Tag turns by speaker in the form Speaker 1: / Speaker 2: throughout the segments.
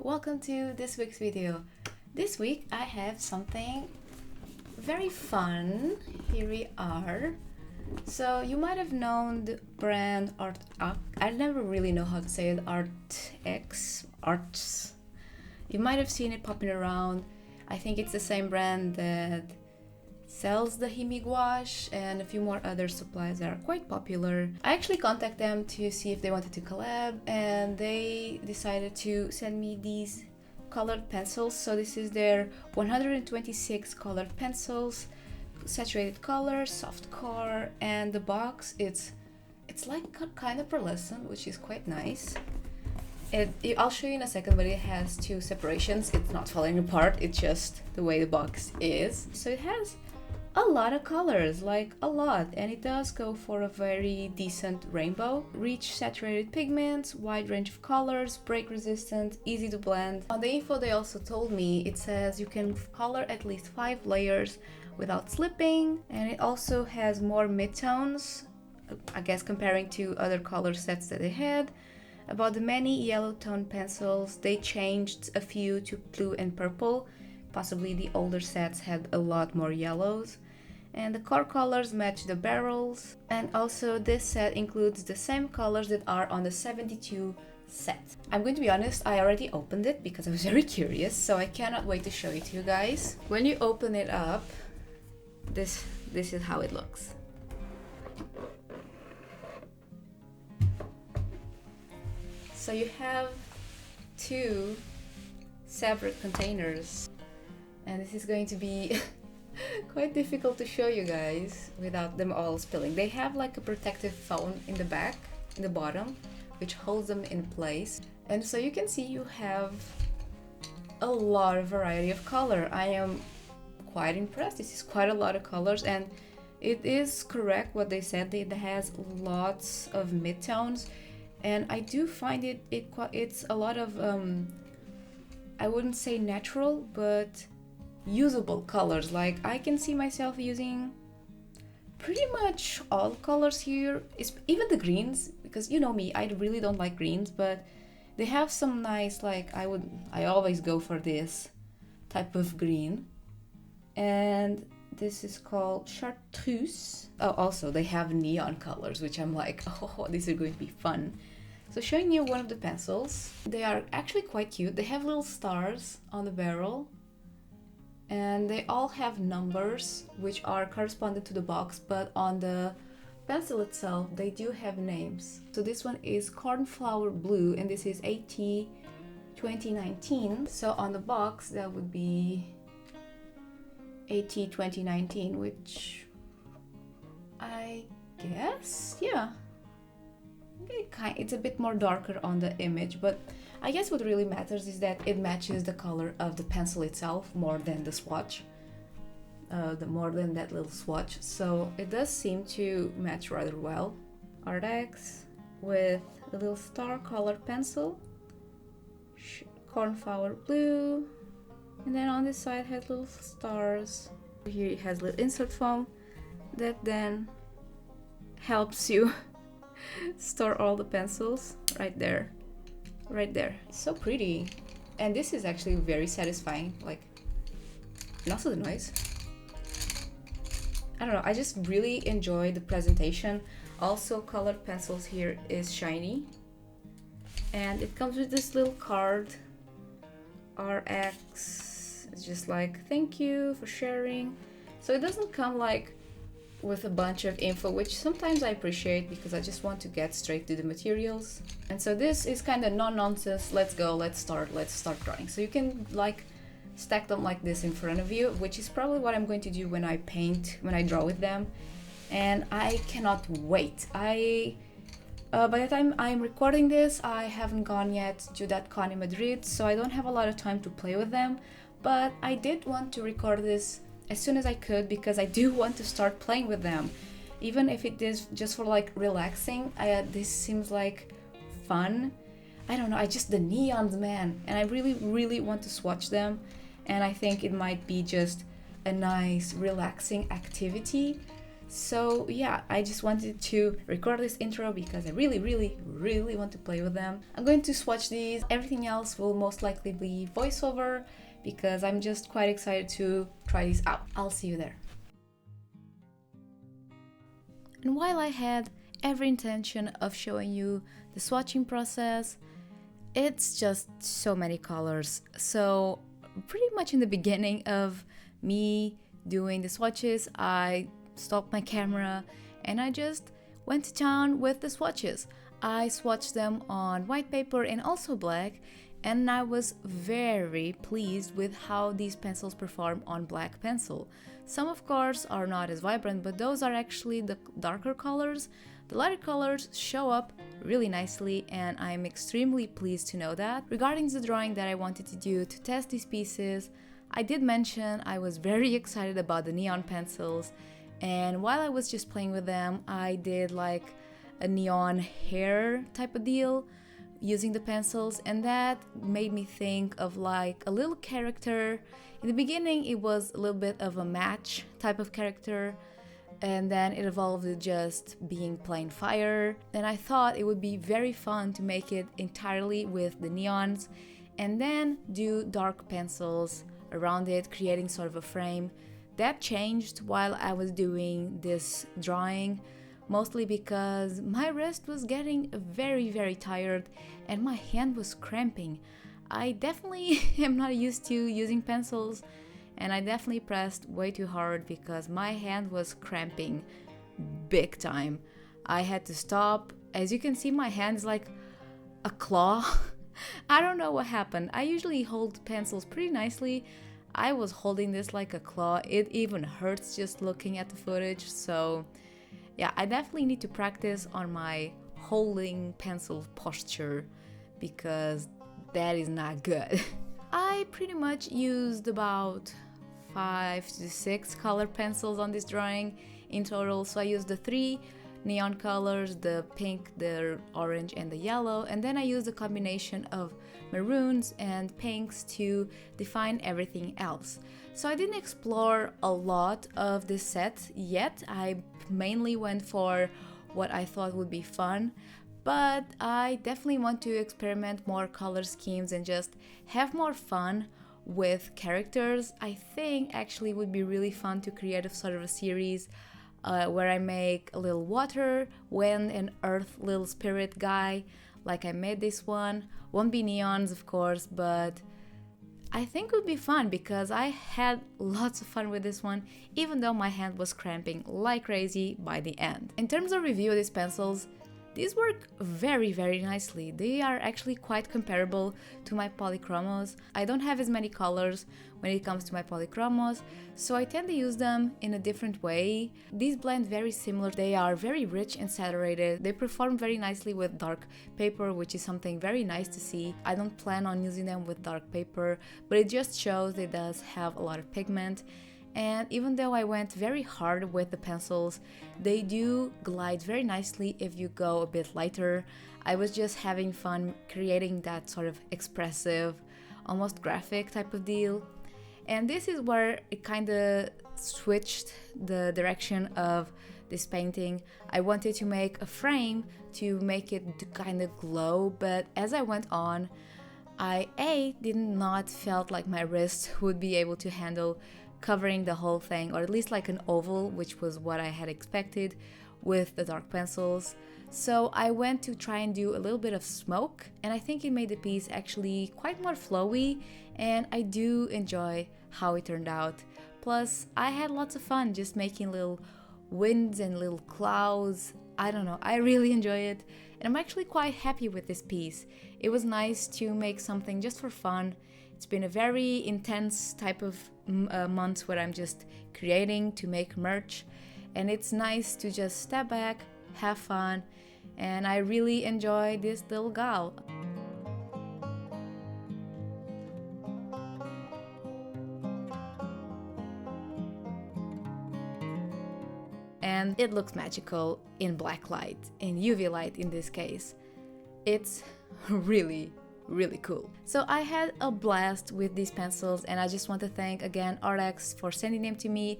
Speaker 1: welcome to this week's video. This week I have something very fun. Here we are. So you might have known the brand Arrtx. I never really know how to say it. Arrtx. You might have seen it popping around. I think it's the same brand that sells the Himi gouache and a few more other supplies that are quite popular. I actually contacted them to see if they wanted to collab, and they decided to send me these colored pencils. So this is their 126 colored pencils, saturated color, soft core, and the box, it's like kind of pearlescent, which is quite nice. I'll show you in a second, but it has two separations. It's not falling apart, it's just the way the box is. So it has a lot of colors, like a lot, and it does go for a very decent rainbow. Rich saturated pigments, wide range of colors, break resistant, easy to blend. On the info they also told me, it says you can color at least 5 layers without slipping, and it also has more midtones, I guess comparing to other color sets that they had. About the many yellow tone pencils, they changed a few to blue and purple. Possibly the older sets had a lot more yellows. And the core colors match the barrels. And also this set includes the same colors that are on the 72 set. I'm going to be honest, I already opened it because I was very curious, so I cannot wait to show it to you guys. When you open it up, this is how it looks. So you have two separate containers, and this is going to be quite difficult to show you guys without them all spilling. They have like a protective foam in the back, in the bottom, which holds them in place. And so you can see you have a lot of variety of color. I am quite impressed. This is quite a lot of colors, and it is correct what they said. It has lots of midtones, and I do find it's a lot of I wouldn't say natural, but usable colors. Like I can see myself using pretty much all colors here, even the greens, because you know me, I really don't like greens, but they have some nice, like I always go for this type of green. And this is called Chartreuse. Oh, also they have neon colors, which I'm like, oh, this is going to be fun. So showing you one of the pencils. They are actually quite cute. They have little stars on the barrel, and they all have numbers which are correspondent to the box, but on the pencil itself they do have names. So this one is Cornflower Blue, and this is AT 2019. So on the box that would be AT 2019, which I guess, yeah, it's a bit more darker on the image, but I guess what really matters is that it matches the color of the pencil itself more than the swatch, more than that little swatch. So it does seem to match rather well. Arrtx with the little star colored pencil, Cornflower Blue, and then on this side has little stars. Here it has little insert foam that then helps you store all the pencils right there. So pretty, and this is actually very satisfying, like, and also the noise. I don't know, I just really enjoy the presentation. Also, colored pencils here is shiny, and it comes with this little card. Arrtx, it's just like, thank you for sharing. So it doesn't come like with a bunch of info, which sometimes I appreciate because I just want to get straight to the materials. And so this is kind of non-nonsense, let's start drawing. So you can like stack them like this in front of you, which is probably what I'm going to do when I draw with them. And I cannot wait. By the time I'm recording this, I haven't gone yet to that con in Madrid, so I don't have a lot of time to play with them, but I did want to record this as soon as I could because I do want to start playing with them, even if it is just for like relaxing. This seems like fun. I don't know, the neons, man, and I really want to swatch them, and I think it might be just a nice relaxing activity. So yeah, I just wanted to record this intro because I really want to play with them. I'm going to swatch these. Everything else will most likely be voiceover because I'm just quite excited to try these out. I'll see you there. And while I had every intention of showing you the swatching process, it's just so many colors. So pretty much in the beginning of me doing the swatches, I stopped my camera and I just went to town with the swatches. I swatched them on white paper and also black, and I was very pleased with how these pencils perform on black pencil. Some of course are not as vibrant, but those are actually the darker colors. The lighter colors show up really nicely, and I'm extremely pleased to know that. Regarding the drawing that I wanted to do to test these pieces, I did mention I was very excited about the neon pencils, and while I was just playing with them, I did like a neon hair type of deal using the pencils, and that made me think of like a little character. In the beginning it was a little bit of a match type of character, and then it evolved to just being plain fire. And I thought it would be very fun to make it entirely with the neons and then do dark pencils around it, creating sort of a frame. That changed while I was doing this drawing, mostly because my wrist was getting very tired and my hand was cramping. I definitely am not used to using pencils, and I definitely pressed way too hard because my hand was cramping big time. I had to stop. As you can see, my hand is like a claw. I don't know what happened. I usually hold pencils pretty nicely. I was holding this like a claw. It even hurts just looking at the footage. So yeah, I definitely need to practice on my holding pencil posture because that is not good. I pretty much used about 5 to 6 color pencils on this drawing in total. So I used the 3 neon colors, the pink, the orange, and the yellow, and then I used a combination of maroons and pinks to define everything else. So I didn't explore a lot of this set yet. I mainly went for what I thought would be fun, but I definitely want to experiment more color schemes and just have more fun with characters. I think actually would be really fun to create a sort of a series where I make a little water, wind, and earth little spirit guy, like I made this one. Won't be neons, of course, but I think it would be fun because I had lots of fun with this one, even though my hand was cramping like crazy by the end. In terms of review of these pencils, these work very nicely. They are actually quite comparable to my polychromos. I don't have as many colors when it comes to my polychromos, so I tend to use them in a different way. These blend very similar. They are very rich and saturated. They perform very nicely with dark paper, which is something very nice to see. I don't plan on using them with dark paper, but it just shows it does have a lot of pigment. And even though I went very hard with the pencils, they do glide very nicely if you go a bit lighter. I was just having fun creating that sort of expressive, almost graphic type of deal. And this is where it kind of switched the direction of this painting. I wanted to make a frame to make it kind of glow, but as I went on, I did not felt like my wrist would be able to handle covering the whole thing, or at least like an oval, which was what I had expected with the dark pencils. So I went to try and do a little bit of smoke, and I think it made the piece actually quite more flowy, and I do enjoy how it turned out. Plus, I had lots of fun just making little winds and little clouds. I don't know, I really enjoy it, and I'm actually quite happy with this piece. It was nice to make something just for fun. It's been a very intense type of months where I'm just creating to make merch, and it's nice to just step back, have fun, and I really enjoy this little gal. And it looks magical in black light, in UV light in this case. It's really cool. So I had a blast with these pencils, and I just want to thank again Arrtx for sending them to me.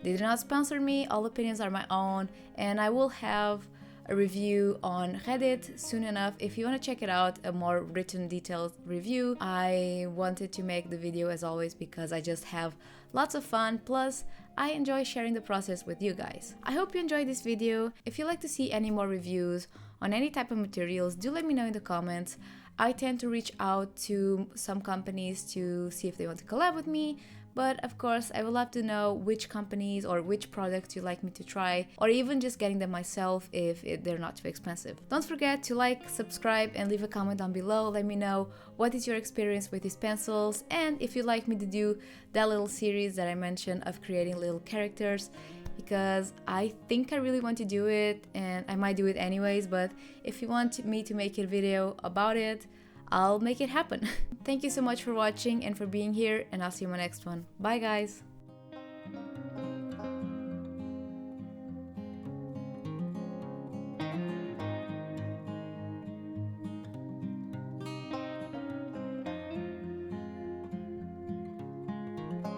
Speaker 1: They do not sponsor me, all opinions are my own, and I will have a review on Reddit soon enough. If you want to check it out, a more written, detailed review. I wanted to make the video as always because I just have lots of fun, plus I enjoy sharing the process with you guys. I hope you enjoyed this video. If you'd like to see any more reviews on any type of materials, do let me know in the comments. I tend to reach out to some companies to see if they want to collab with me, but of course I would love to know which companies or which products you'd like me to try, or even just getting them myself if they're not too expensive. Don't forget to like, subscribe, and leave a comment down below. Let me know what is your experience with these pencils, and if you'd like me to do that little series that I mentioned of creating little characters, because I think I really want to do it, and I might do it anyways, but if you want me to make a video about it, I'll make it happen. Thank you so much for watching and for being here, and I'll see you in my next one. Bye guys!